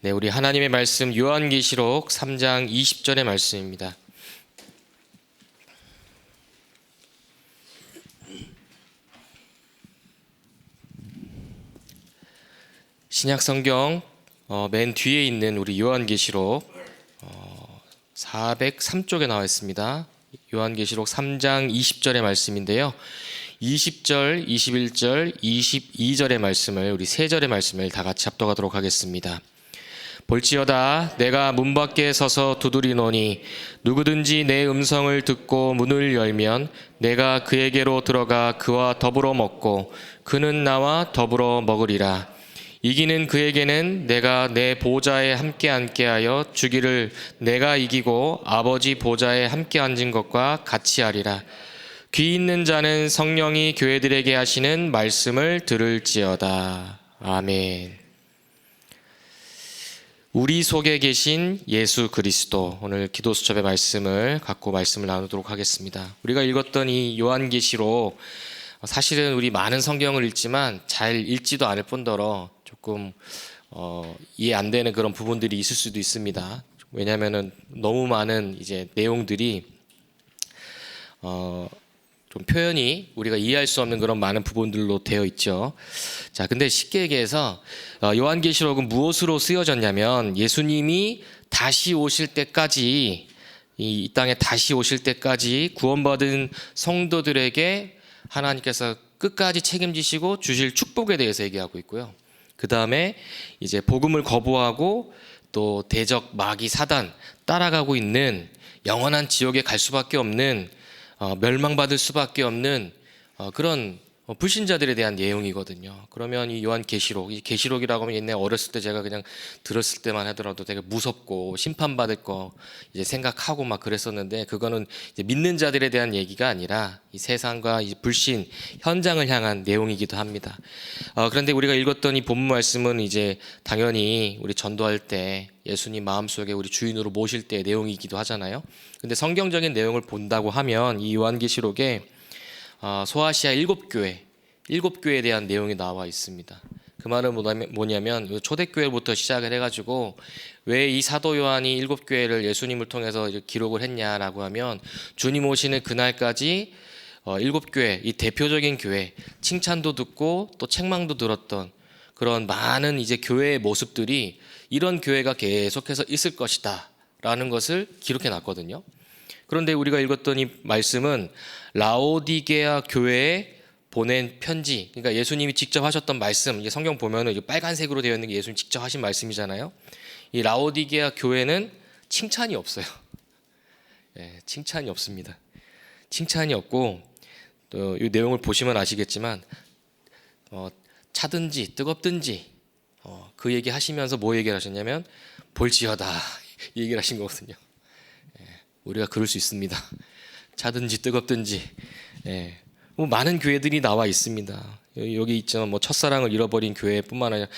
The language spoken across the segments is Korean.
네, 우리 하나님의 말씀 요한계시록 3장 20절의 말씀입니다. 신약성경 맨 뒤에 있는 우리 요한계시록 403쪽에 나와 있습니다. 요한계시록 3장 20절의 말씀인데요. 20절, 21절, 22절의 말씀을 우리 세 절의 말씀을 다 같이 합독하도록 하겠습니다. 볼지어다 내가 문 밖에 서서 두드리노니 누구든지 내 음성을 듣고 문을 열면 내가 그에게로 들어가 그와 더불어 먹고 그는 나와 더불어 먹으리라. 이기는 그에게는 내가 내 보좌에 함께 앉게 하여 주기를 내가 이기고 아버지 보좌에 함께 앉은 것과 같이 하리라. 귀 있는 자는 성령이 교회들에게 하시는 말씀을 들을지어다. 아멘. 우리 속에 계신 예수 그리스도, 오늘 기도 수첩의 말씀을 갖고 말씀을 나누도록 하겠습니다. 우리가 읽었던 이 요한계시록, 사실은 우리 많은 성경을 읽지만 잘 읽지도 않을 뿐더러 조금 이해 안 되는 그런 부분들이 있을 수도 있습니다. 왜냐하면은 너무 많은 이제 내용들이 좀 표현이 우리가 이해할 수 없는 그런 많은 부분들로 되어 있죠. 자, 근데 쉽게 얘기해서 요한계시록은 무엇으로 쓰여졌냐면 예수님이 다시 오실 때까지, 이 땅에 다시 오실 때까지 구원받은 성도들에게 하나님께서 끝까지 책임지시고 주실 축복에 대해서 얘기하고 있고요. 그 다음에 이제 복음을 거부하고 또 대적 마귀 사단 따라가고 있는 영원한 지옥에 갈 수밖에 없는 멸망받을 수밖에 없는 그런 불신자들에 대한 내용이거든요. 그러면 이 요한계시록, 이 계시록이라고 하면 옛날에 어렸을 때 제가 그냥 들었을 때만 하더라도 되게 무섭고 심판받을 거 이제 생각하고 막 그랬었는데, 그거는 이제 믿는 자들에 대한 얘기가 아니라 이 세상과 이 불신 현장을 향한 내용이기도 합니다. 그런데 우리가 읽었던 이 본문 말씀은 이제 당연히 우리 전도할 때 예수님 마음속에 우리 주인으로 모실 때의 내용이기도 하잖아요. 근데 성경적인 내용을 본다고 하면 이 요한계시록에 소아시아 7교회에 대한 내용이 나와 있습니다. 그 말은 뭐냐면 초대교회부터 시작을 해가지고 왜 이 사도 요한이 7교회를 예수님을 통해서 기록을 했냐라고 하면, 주님 오시는 그날까지 7교회, 이 대표적인 교회, 칭찬도 듣고 또 책망도 들었던 그런 많은 이제 교회의 모습들이 이런 교회가 계속해서 있을 것이다 라는 것을 기록해 놨거든요. 그런데 우리가 읽었던 이 말씀은 라오디게아 교회에 보낸 편지, 그러니까 예수님이 직접 하셨던 말씀, 이게 성경 보면은 빨간색으로 되어 있는 게 예수님 직접 하신 말씀이잖아요. 이 라오디게아 교회는 칭찬이 없어요. 칭찬이 없습니다. 칭찬이 없고, 또 이 내용을 보시면 아시겠지만 차든지 뜨겁든지 그 얘기 하시면서 뭐 얘기를 하셨냐면 볼지어다 이 얘기를 하신 거거든요. 우리가 그럴 수 있습니다. 차든지 뜨겁든지. 뭐 많은 교회들이 나와 있습니다. 여기 있지만 뭐 첫사랑을 잃어버린 교회뿐만 아니라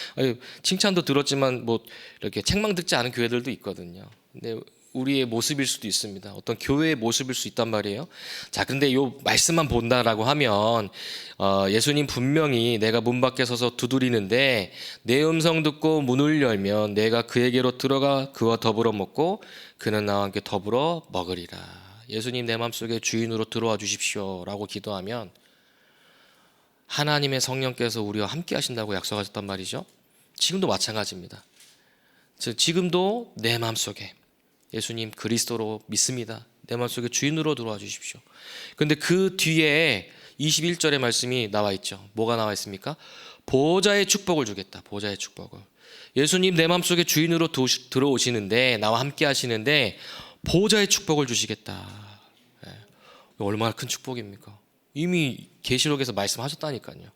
칭찬도 들었지만 뭐 이렇게 책망 듣지 않은 교회들도 있거든요. 근데 우리의 모습일 수도 있습니다. 어떤 교회의 모습일 수 있단 말이에요. 자, 근데 이 말씀만 본다라고 하면 예수님 분명히 내가 문 밖에 서서 두드리는데 내 음성 듣고 문을 열면 내가 그에게로 들어가 그와 더불어 먹고 그는 나와 함께 더불어 먹으리라. 예수님 내 마음속에 주인으로 들어와 주십시오 라고 기도하면 하나님의 성령께서 우리와 함께 하신다고 약속하셨단 말이죠. 지금도 마찬가지입니다. 지금도 내 마음속에 예수님 그리스도로 믿습니다. 내 마음속에 주인으로 들어와 주십시오. 그런데 그 뒤에 21절의 말씀이 나와 있죠. 뭐가 나와 있습니까? 보좌의 축복을 주겠다. 보좌의 축복을. 예수님 내 마음속에 주인으로 들어오시는데, 나와 함께 하시는데 보좌의 축복을 주시겠다. 얼마나 큰 축복입니까? 이미 계시록에서 말씀하셨다니까요.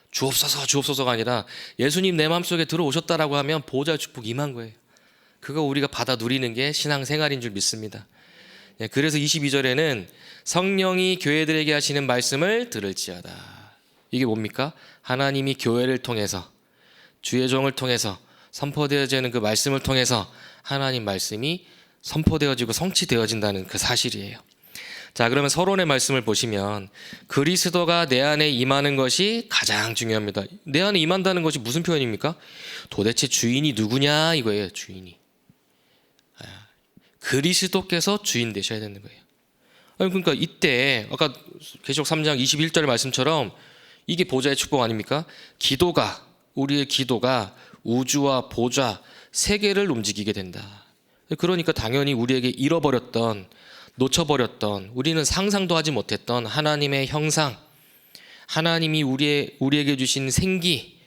주옵소서 주옵소서가 아니라 예수님 내 마음속에 들어오셨다라고 하면 보좌의 축복 임한 거예요. 그거 우리가 받아 누리는 게 신앙생활인 줄 믿습니다. 그래서 22절에는 성령이 교회들에게 하시는 말씀을 들을지어다. 이게 뭡니까? 하나님이 교회를 통해서, 주의 종을 통해서 선포되어지는 그 말씀을 통해서 하나님 말씀이 선포되어지고 성취되어진다는 그 사실이에요. 자, 그러면 서론의 말씀을 보시면 그리스도가 내 안에 임하는 것이 가장 중요합니다. 내 안에 임한다는 것이 무슨 표현입니까? 도대체 주인이 누구냐 이거예요. 주인이. 그리스도께서 주인 되셔야 되는 거예요. 그러니까 이때 아까 계시록 3장 21절 말씀처럼 이게 보좌의 축복 아닙니까? 우리의 기도가 우주와 보좌 세계를 움직이게 된다. 그러니까 당연히 우리에게 잃어버렸던, 놓쳐버렸던, 우리는 상상도 하지 못했던 하나님의 형상, 하나님이 우리에게 주신 생기,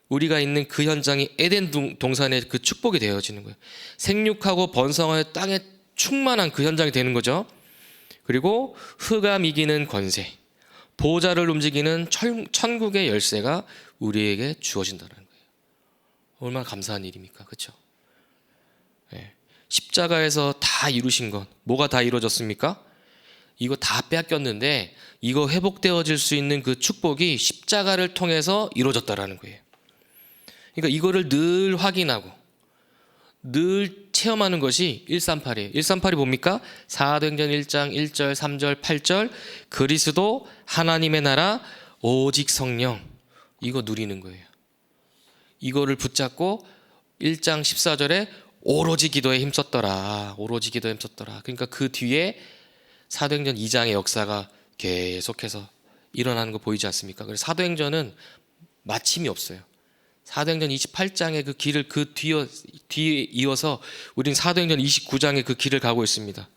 우리가 있는 그 현장이 에덴 동산의 그 축복이 되어지는 거예요. 생육하고 번성하여 땅에 충만한 그 현장이 되는 거죠. 그리고 흑암 이기는 권세, 보좌를 움직이는 천국의 열쇠가 우리에게 주어진다는 거예요. 얼마나 감사한 일입니까? 그렇죠? 네. 십자가에서 다 이루신 것, 뭐가 다 이루어졌습니까? 이거 다 빼앗겼는데 이거 회복되어질 수 있는 그 축복이 십자가를 통해서 이루어졌다라는 거예요. 그러니까 이거를 늘 확인하고 늘 체험하는 것이 138이에요. 138이 뭡니까? 사도행전 1장 1절 3절 8절 그리스도 하나님의 나라 오직 성령, 이거 누리는 거예요. 이거를 붙잡고 1장 14절에 오로지 기도에 힘썼더라. 오로지 기도에 힘썼더라. 그러니까 그 뒤에 사도행전 2장의 역사가 계속해서 일어나는 거 보이지 않습니까? 그래서 사도행전은 마침이 없어요. 사도행전 28장의 그 길을 그 뒤에 이어서 우리는 사도행전 29장의 그 길을 가고 있습니다.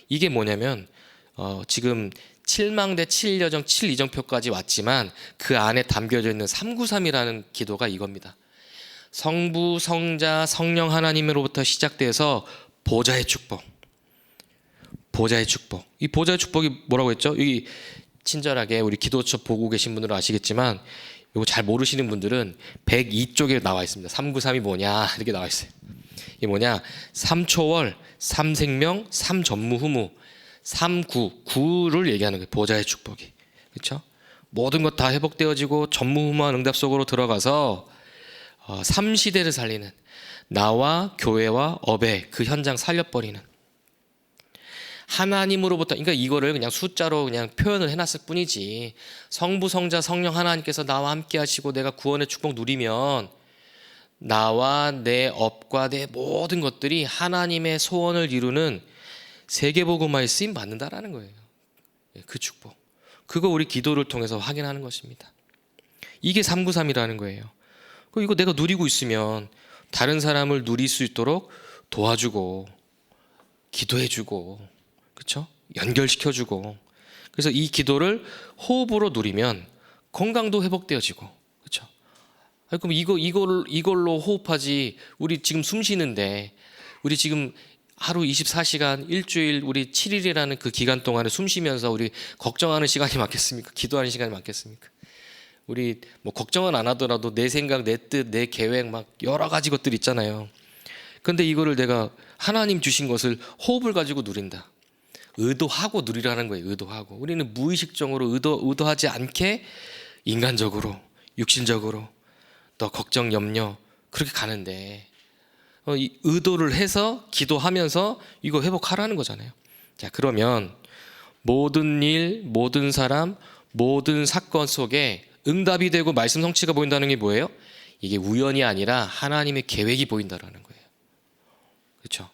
이게 뭐냐면 지금 7망대 7여정 7이정표까지 왔지만 그 안에 담겨져 있는 393이라는 기도가 이겁니다. 성부, 성자, 성령 하나님으로부터 시작돼서 보좌의 축복. 보좌의 축복. 이 보좌의 축복이 뭐라고 했죠? 여기 친절하게 우리 기도처 보고 계신 분들은 아시겠지만 이거 잘 모르시는 분들은 102쪽에 나와 있습니다. 393이 뭐냐 이렇게 나와 있어요. 이게 뭐냐? 3초월, 3생명, 3전무후무, 3구를 얘기하는 거예요. 보좌의 축복이. 그렇죠? 모든 것 다 회복되어지고 전무후무한 응답 속으로 들어가서 3시대를 살리는, 나와 교회와 업의 그 현장 살려버리는 하나님으로부터, 그러니까 이거를 그냥 숫자로 그냥 표현을 해놨을 뿐이지, 성부, 성자, 성령 하나님께서 나와 함께 하시고 내가 구원의 축복 누리면 나와 내 업과 내 모든 것들이 하나님의 소원을 이루는 세계복음화에 쓰임 받는다라는 거예요. 그 축복, 그거 우리 기도를 통해서 확인하는 것입니다. 이게 393이라는 거예요. 이거 내가 누리고 있으면 다른 사람을 누릴 수 있도록 도와주고 기도해주고, 그렇죠? 연결시켜주고. 그래서 이 기도를 호흡으로 누리면 건강도 회복되어지고, 그렇죠? 그럼 이걸로 호흡하지. 우리 지금 숨 쉬는데, 우리 지금 하루 24시간 일주일 우리 7일이라는 그 기간 동안에 숨 쉬면서 우리 걱정하는 시간이 많겠습니까? 기도하는 시간이 많겠습니까? 우리 뭐 걱정은 안 하더라도 내 생각, 내 뜻, 내 계획 막 여러 가지 것들 있잖아요. 근데 이거를 내가 하나님 주신 것을 호흡을 가지고 누린다. 의도하고 누리라는 거예요. 의도하고. 우리는 무의식적으로 의도하지 않게 인간적으로, 육신적으로 또 걱정, 염려 그렇게 가는데 의도를 해서 기도하면서 이거 회복하라는 거잖아요. 자, 그러면 모든 일, 모든 사람, 모든 사건 속에 응답이 되고 말씀 성취가 보인다는 게 뭐예요? 이게 우연이 아니라 하나님의 계획이 보인다라는 거예요. 그렇죠?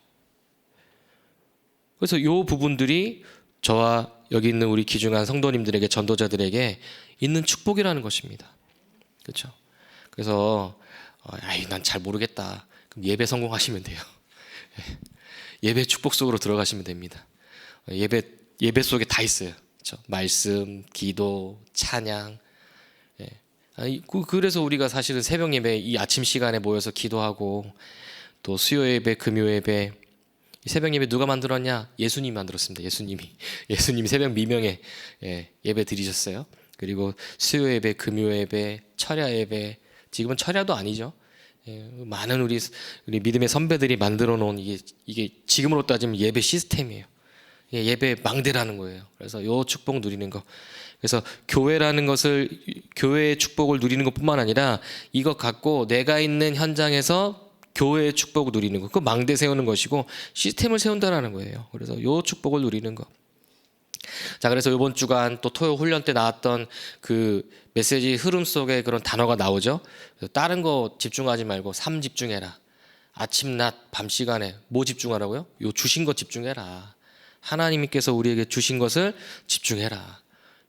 그래서 이 부분들이 저와 여기 있는 우리 귀중한 성도님들에게, 전도자들에게 있는 축복이라는 것입니다. 그렇죠? 그래서 난 잘 모르겠다. 그럼 예배 성공하시면 돼요. 예배 축복 속으로 들어가시면 됩니다. 예배 속에 다 있어요. 그렇죠? 말씀, 기도, 찬양. 그래서 우리가 사실은 새벽 예배 이 아침 시간에 모여서 기도하고 또 수요 예배, 금요 예배, 새벽 예배 누가 만들었냐? 예수님이 만들었습니다. 예수님이 새벽 미명에 예배 드리셨어요. 그리고 수요 예배, 금요 예배, 철야 예배, 지금은 철야도 아니죠. 많은 우리 믿음의 선배들이 만들어 놓은 이게 지금으로 따지면 예배 시스템이에요. 예배 망대라는 거예요. 그래서 요 축복 누리는 거. 그래서 교회라는 것을, 교회의 축복을 누리는 것뿐만 아니라 이것 갖고 내가 있는 현장에서 교회의 축복을 누리는 거, 그 망대 세우는 것이고 시스템을 세운다라는 거예요. 그래서 요 축복을 누리는 거. 자, 그래서 이번 주간 또 토요 훈련 때 나왔던 그 메시지 흐름 속에 그런 단어가 나오죠. 다른 거 집중하지 말고 삶 집중해라. 아침, 낮, 밤 시간에 뭐 집중하라고요? 요 주신 것 집중해라. 하나님께서 우리에게 주신 것을 집중해라.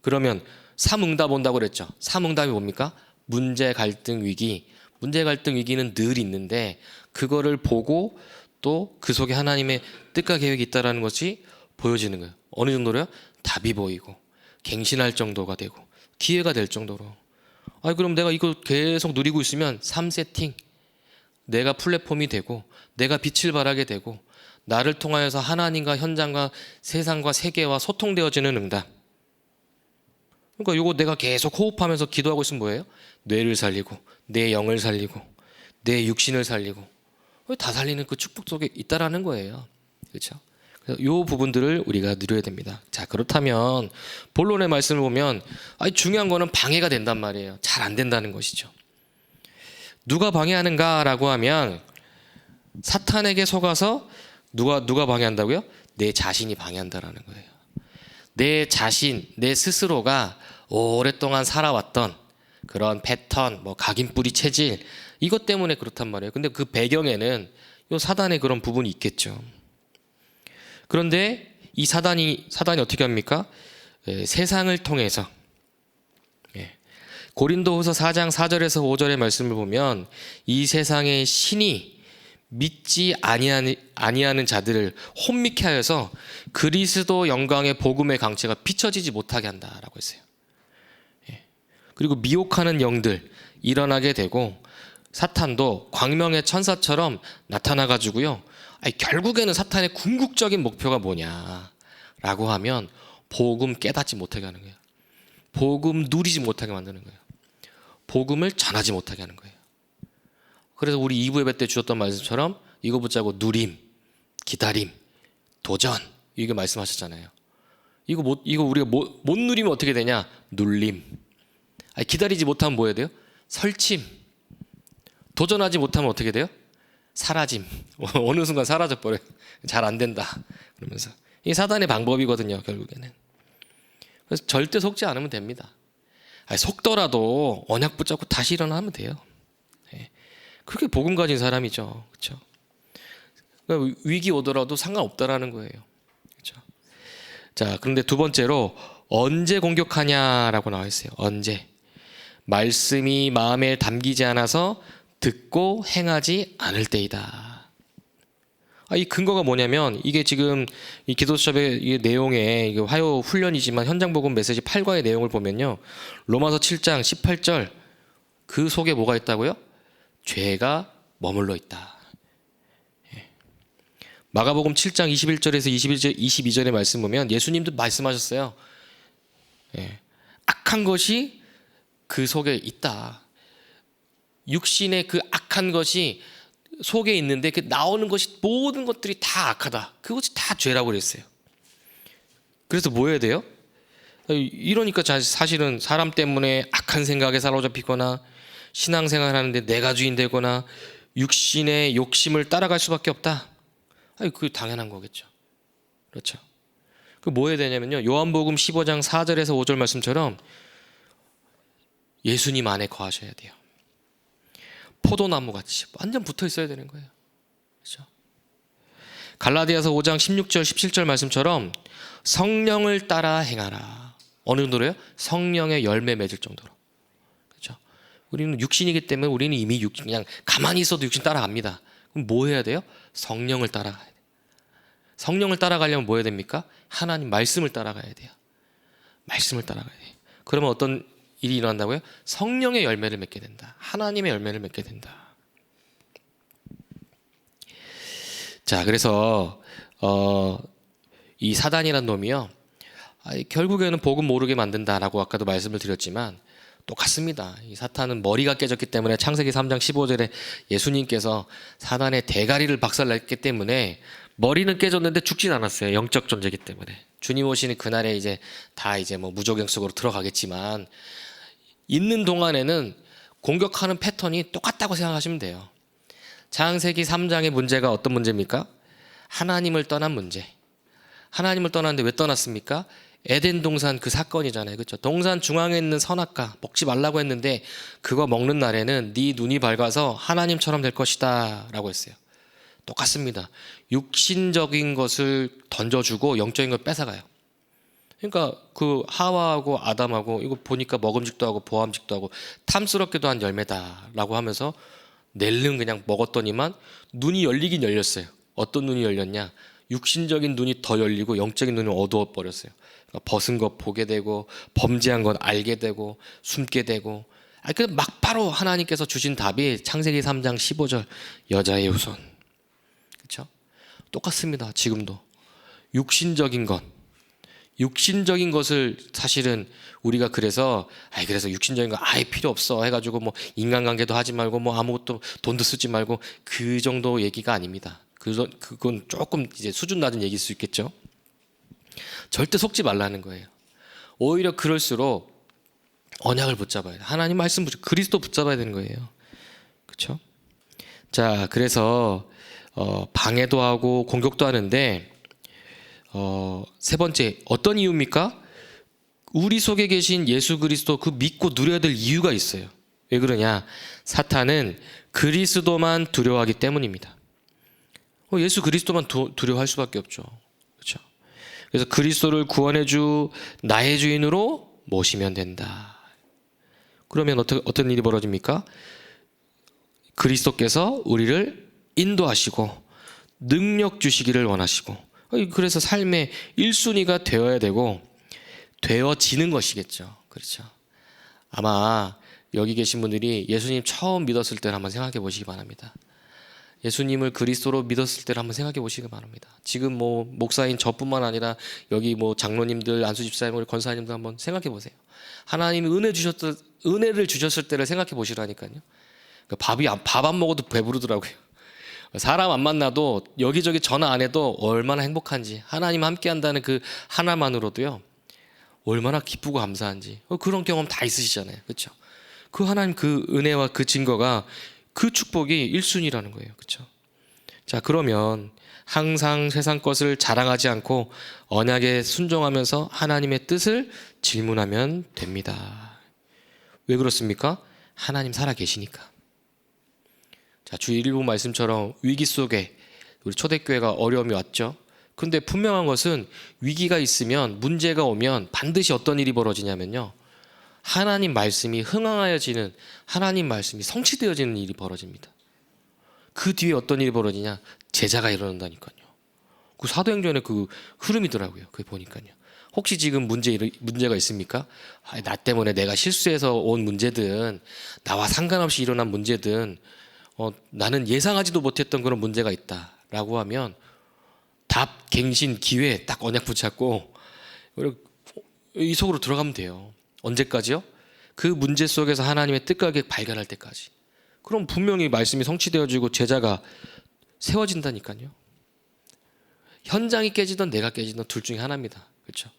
그러면 삼응답 온다고 그랬죠. 삼응답이 뭡니까? 문제, 갈등, 위기. 문제, 갈등, 위기는 늘 있는데 그거를 보고 또 그 속에 하나님의 뜻과 계획이 있다는 것이 보여지는 거예요. 어느 정도로요? 답이 보이고 갱신할 정도가 되고 기회가 될 정도로. 그럼 내가 이거 계속 누리고 있으면 3세팅 내가 플랫폼이 되고 내가 빛을 발하게 되고 나를 통하여서 하나님과 현장과 세상과 세계와 소통되어지는 응답. 그러니까 이거 내가 계속 호흡하면서 기도하고 있으면 뭐예요? 뇌를 살리고 내 영을 살리고 내 육신을 살리고 다 살리는 그 축복 속에 있다라는 거예요. 그렇죠? 그래서 이 부분들을 우리가 누려야 됩니다. 자, 그렇다면 본론의 말씀을 보면 중요한 거는 방해가 된단 말이에요. 잘 안 된다는 것이죠. 누가 방해하는가라고 하면 사탄에게 속아서 누가 방해한다고요? 내 자신이 방해한다라는 거예요. 내 자신, 내 스스로가 오랫동안 살아왔던 그런 패턴, 각인뿌리 체질 이것 때문에 그렇단 말이에요. 근데 그 배경에는 요 사단의 그런 부분이 있겠죠. 그런데 이 사단이 어떻게 합니까? 세상을 통해서 고린도후서 4장 4절에서 5절의 말씀을 보면 이 세상의 신이 믿지 아니하는 자들을 혼미케 하여서 그리스도 영광의 복음의 강체가 비춰지지 못하게 한다라고 했어요. 그리고 미혹하는 영들 일어나게 되고 사탄도 광명의 천사처럼 나타나가지고요. 결국에는 사탄의 궁극적인 목표가 뭐냐라고 하면 복음 깨닫지 못하게 하는 거예요. 복음 누리지 못하게 만드는 거예요. 복음을 전하지 못하게 하는 거예요. 그래서 우리 2부 예배 때 주셨던 말씀처럼 이거 붙잡고 누림, 기다림, 도전 이게 말씀하셨잖아요. 이거 우리가 못 누리면 어떻게 되냐? 눌림. 기다리지 못하면 뭐 해야 돼요? 설침. 도전하지 못하면 어떻게 돼요? 사라짐. 어느 순간 사라져버려요. 잘 안 된다. 그러면서. 이게 사단의 방법이거든요, 결국에는. 그래서 절대 속지 않으면 됩니다. 속더라도 언약 붙잡고 다시 일어나면 돼요. 그렇게 복음 가진 사람이죠. 그렇죠? 그러니까 위기 오더라도 상관없다라는 거예요. 그렇죠? 자, 그런데 두 번째로 언제 공격하냐라고 나와 있어요. 언제? 말씀이 마음에 담기지 않아서 듣고 행하지 않을 때이다. 이 근거가 뭐냐면 이게 지금 이 기도수첩의 내용에 이게 화요 훈련이지만 현장복음 메시지 8과의 내용을 보면요. 로마서 7장 18절 그 속에 뭐가 있다고요? 죄가 머물러 있다. 마가복음 7장 21절에서 22절의 말씀 보면 예수님도 말씀하셨어요. 악한 것이 그 속에 있다. 육신의 그 악한 것이 속에 있는데 그 나오는 것이 모든 것들이 다 악하다. 그것이 다 죄라고 그랬어요. 그래서 뭐 해야 돼요? 이러니까 사실은 사람 때문에 악한 생각에 사로잡히거나 신앙생활 하는데 내가 주인 되거나 육신의 욕심을 따라갈 수밖에 없다. 그게 당연한 거겠죠. 그렇죠. 그 뭐 해야 되냐면요. 요한복음 15장 4절에서 5절 말씀처럼 예수님 안에 거하셔야 돼요. 포도나무 같이 완전 붙어 있어야 되는 거예요. 그렇죠? 갈라디아서 5장 16절 17절 말씀처럼 성령을 따라 행하라. 어느 정도로요? 성령의 열매 맺을 정도로. 그렇죠? 우리는 육신이기 때문에 우리는 이미 그냥 가만히 있어도 육신 따라갑니다. 그럼 뭐 해야 돼요? 성령을 따라가야 돼요. 성령을 따라가려면 뭐 해야 됩니까? 하나님 말씀을 따라가야 돼요. 말씀을 따라가야 돼요. 그러면 어떤 일이 일어난다고요? 성령의 열매를 맺게 된다. 하나님의 열매를 맺게 된다. 자, 그래서 이 사단이란 놈이요. 결국에는 복음 모르게 만든다라고 아까도 말씀을 드렸지만 똑같습니다. 이 사탄은 머리가 깨졌기 때문에 창세기 3장 15절에 예수님께서 사단의 대가리를 박살냈기 때문에 머리는 깨졌는데 죽진 않았어요. 영적 존재이기 때문에. 주님 오시는 그날에 이제 다 무적행 속으로 들어가겠지만 있는 동안에는 공격하는 패턴이 똑같다고 생각하시면 돼요. 창세기 3장의 문제가 어떤 문제입니까? 하나님을 떠난 문제. 하나님을 떠났는데 왜 떠났습니까? 에덴 동산 그 사건이잖아요. 그렇죠? 동산 중앙에 있는 선악과 먹지 말라고 했는데 그거 먹는 날에는 네 눈이 밝아서 하나님처럼 될 것이다 라고 했어요. 똑같습니다. 육신적인 것을 던져주고 영적인 걸 뺏어가요. 그러니까 그 하와하고 아담하고 이거 보니까 먹음직도 하고 보암직도 하고 탐스럽기도 한 열매다라고 하면서 낼름 그냥 먹었더니만 눈이 열리긴 열렸어요. 어떤 눈이 열렸냐? 육신적인 눈이 더 열리고 영적인 눈이 어두워 버렸어요. 그러니까 벗은 것 보게 되고 범죄한 것 알게 되고 숨게 되고. 막 바로 하나님께서 주신 답이 창세기 3장 15절 여자의 후손. 그렇죠? 똑같습니다. 지금도 육신적인 것을 사실은 우리가 그래서 육신적인 거 아예 필요 없어 해가지고 뭐 인간관계도 하지 말고 뭐 아무것도 돈도 쓰지 말고 그 정도 얘기가 아닙니다. 그건 조금 이제 수준 낮은 얘기일 수 있겠죠. 절대 속지 말라는 거예요. 오히려 그럴수록 언약을 붙잡아야 돼. 하나님 말씀 그리스도 붙잡아야 되는 거예요. 그렇죠? 자, 그래서 방해도 하고 공격도 하는데 세 번째 어떤 이유입니까? 우리 속에 계신 예수 그리스도 그 믿고 누려야 될 이유가 있어요. 왜 그러냐? 사탄은 그리스도만 두려워하기 때문입니다. 예수 그리스도만 두려워할 수밖에 없죠. 그렇죠? 그래서 그리스도를 구원해주 나의 주인으로 모시면 된다. 그러면 어떤 일이 벌어집니까? 그리스도께서 우리를 인도하시고 능력 주시기를 원하시고, 그래서 삶의 1순위가 되어야 되고 되어지는 것이겠죠. 그렇죠? 아마 여기 계신 분들이 예수님 처음 믿었을 때를 한번 생각해 보시기 바랍니다. 예수님을 그리스도로 믿었을 때를 한번 생각해 보시기 바랍니다. 지금 뭐 목사인 저뿐만 아니라 여기 뭐 장로님들, 안수 집사님, 우리 권사님들 한번 생각해 보세요. 하나님이 은혜를 주셨을 때를 생각해 보시라니까요. 밥 안 먹어도 배부르더라고요. 사람 안 만나도 여기저기 전화 안 해도 얼마나 행복한지, 하나님 함께 한다는 그 하나만으로도요 얼마나 기쁘고 감사한지, 그런 경험 다 있으시잖아요. 그렇죠? 그 하나님 그 은혜와 그 증거가, 그 축복이 1순위라는 거예요. 그렇죠? 자, 그러면 항상 세상 것을 자랑하지 않고 언약에 순종하면서 하나님의 뜻을 질문하면 됩니다. 왜 그렇습니까? 하나님 살아 계시니까. 자, 주 1부 말씀처럼 위기 속에 우리 초대교회가 어려움이 왔죠. 근데 분명한 것은 위기가 있으면, 문제가 오면 반드시 어떤 일이 벌어지냐면요, 하나님 말씀이 흥황하여지는, 하나님 말씀이 성취되어지는 일이 벌어집니다. 그 뒤에 어떤 일이 벌어지냐? 제자가 일어난다니까요. 그 사도행전의 그 흐름이더라고요. 그게 보니까요. 혹시 지금 문제가 있습니까? 나 때문에 내가 실수해서 온 문제든, 나와 상관없이 일어난 문제든, 나는 예상하지도 못했던 그런 문제가 있다라고 하면 답, 갱신, 기회 딱 언약 붙잡고 이 속으로 들어가면 돼요. 언제까지요? 그 문제 속에서 하나님의 뜻과 계획 발견할 때까지. 그럼 분명히 말씀이 성취되어지고 제자가 세워진다니까요. 현장이 깨지든 내가 깨지든 둘 중에 하나입니다. 그렇죠?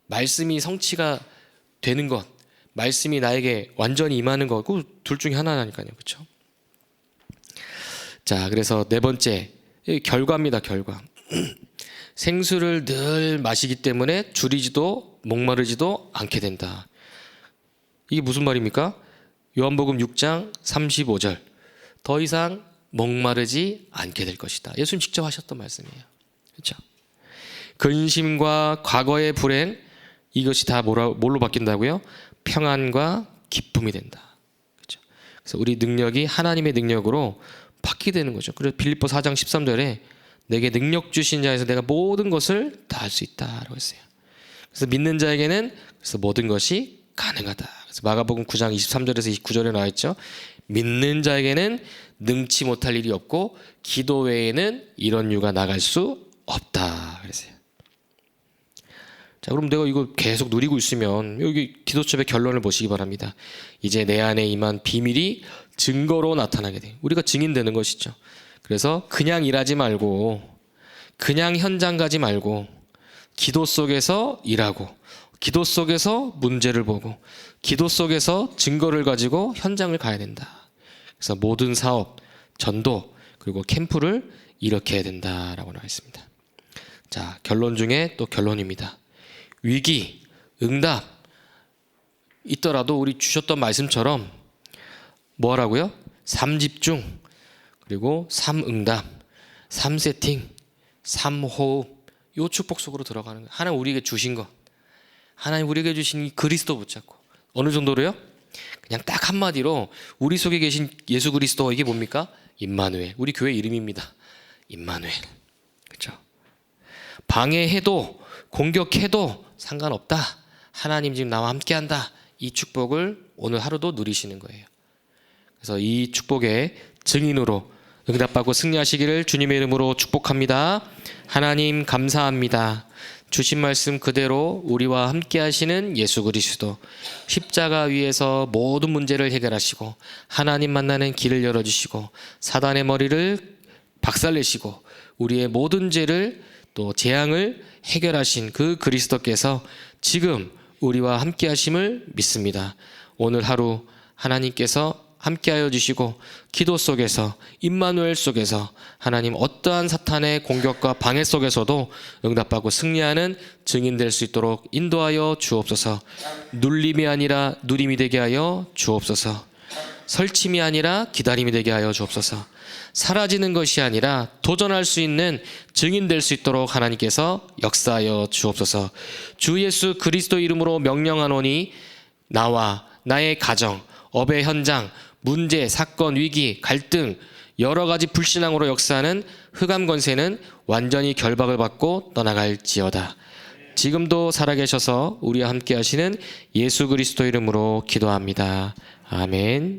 말씀이 성취가 되는 것, 말씀이 나에게 완전히 임하는 것, 그 둘 중에 하나라니까요. 그렇죠? 자, 그래서 네 번째, 결과입니다. 결과. 생수를 늘 마시기 때문에 줄이지도 목마르지도 않게 된다. 이게 무슨 말입니까? 요한복음 6장 35절. 더 이상 목마르지 않게 될 것이다. 예수님 직접 하셨던 말씀이에요. 그렇죠? 근심과 과거의 불행, 이것이 다 뭘로 바뀐다고요? 평안과 기쁨이 된다. 그렇죠? 그래서 우리 능력이 하나님의 능력으로 바뀌게 되는 거죠. 그래서 빌립보 4장 13절에 내게 능력 주신 자에서 내가 모든 것을 다 할 수 있다라고 했어요. 그래서 믿는 자에게는 그래서 모든 것이 가능하다. 그래서 마가복음 9장 23절에서 29절에 나와 있죠. 믿는 자에게는 능치 못할 일이 없고 기도 외에는 이런 유가 나갈 수 없다. 그랬어요. 자, 그럼 내가 이거 계속 누리고 있으면 여기 기도첩의 결론을 보시기 바랍니다. 이제 내 안에 임한 비밀이 증거로 나타나게 돼. 우리가 증인되는 것이죠. 그래서 그냥 일하지 말고, 그냥 현장 가지 말고, 기도 속에서 일하고, 기도 속에서 문제를 보고, 기도 속에서 증거를 가지고 현장을 가야 된다. 그래서 모든 사업, 전도, 그리고 캠프를 이렇게 해야 된다라고 나와 있습니다. 자, 결론 중에 또 결론입니다. 위기, 응답 있더라도 우리 주셨던 말씀처럼 뭐 하라고요? 3집중, 그리고 3응답, 3세팅, 3호흡, 요 축복 속으로 들어가는 거예요. 하나님 우리에게 주신 것, 하나님 우리에게 주신 이 그리스도 붙잡고 어느 정도로요? 그냥 딱 한마디로 우리 속에 계신 예수 그리스도, 이게 뭡니까? 임마누엘. 우리 교회 이름입니다. 임마누엘. 그렇죠? 방해해도 공격해도 상관없다. 하나님 지금 나와 함께한다. 이 축복을 오늘 하루도 누리시는 거예요. 그래서 이 축복의 증인으로 응답받고 승리하시기를 주님의 이름으로 축복합니다. 하나님 감사합니다. 주신 말씀 그대로 우리와 함께 하시는 예수 그리스도, 십자가 위에서 모든 문제를 해결하시고 하나님 만나는 길을 열어주시고 사단의 머리를 박살내시고 우리의 모든 죄를 또 재앙을 해결하신 그 그리스도께서 지금 우리와 함께 하심을 믿습니다. 오늘 하루 하나님께서 함께하여 주시고 기도 속에서, 임마누엘 속에서 하나님 어떠한 사탄의 공격과 방해 속에서도 응답받고 승리하는 증인 될 수 있도록 인도하여 주옵소서. 눌림이 아니라 누림이 되게 하여 주옵소서. 설침이 아니라 기다림이 되게 하여 주옵소서. 사라지는 것이 아니라 도전할 수 있는 증인 될 수 있도록 하나님께서 역사하여 주옵소서. 주 예수 그리스도 이름으로 명령하노니 나와 나의 가정, 업의 현장, 문제, 사건, 위기, 갈등, 여러 가지 불신앙으로 역사하는 흑암 권세는 완전히 결박을 받고 떠나갈지어다. 지금도 살아계셔서 우리와 함께 하시는 예수 그리스도 이름으로 기도합니다. 아멘.